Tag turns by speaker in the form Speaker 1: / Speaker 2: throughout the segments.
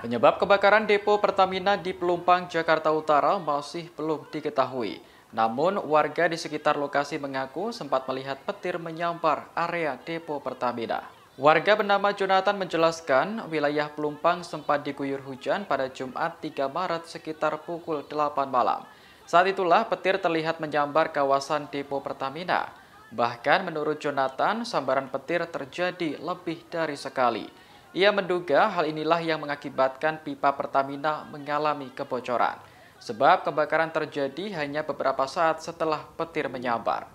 Speaker 1: Penyebab kebakaran depo Pertamina di Pelumpang, Jakarta Utara masih belum diketahui. Namun, warga di sekitar lokasi mengaku sempat melihat petir menyambar area depo Pertamina. Warga bernama Jonathan menjelaskan wilayah Pelumpang sempat diguyur hujan pada Jumat 3 Maret sekitar pukul 8 malam. Saat itulah petir terlihat menyambar kawasan depo Pertamina. Bahkan menurut Jonathan, sambaran petir terjadi lebih dari sekali. Ia menduga hal inilah yang mengakibatkan pipa Pertamina mengalami kebocoran. Sebab kebakaran terjadi hanya beberapa saat setelah petir menyambar.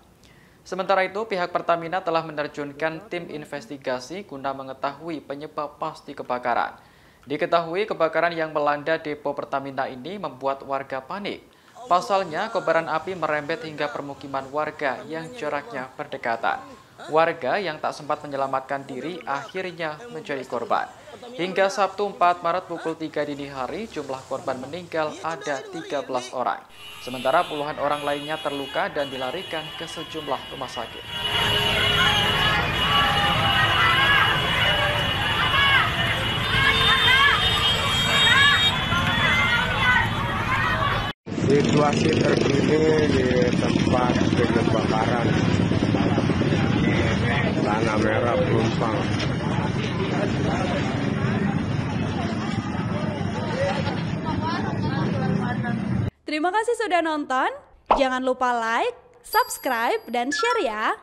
Speaker 1: Sementara itu, pihak Pertamina telah menerjunkan tim investigasi guna mengetahui penyebab pasti kebakaran. Diketahui kebakaran yang melanda depo Pertamina ini membuat warga panik. Pasalnya, kobaran api merembet hingga permukiman warga yang jaraknya berdekatan. Warga yang tak sempat menyelamatkan diri akhirnya menjadi korban. Hingga Sabtu 4 Maret pukul 3 dini hari, jumlah korban meninggal ada 13 orang. Sementara puluhan orang lainnya terluka dan dilarikan ke sejumlah rumah sakit.
Speaker 2: Situasi terkini di tempat kebakaran Tanah Merah Pelumpang.
Speaker 3: Terima kasih sudah nonton. Jangan lupa like, subscribe, dan share ya.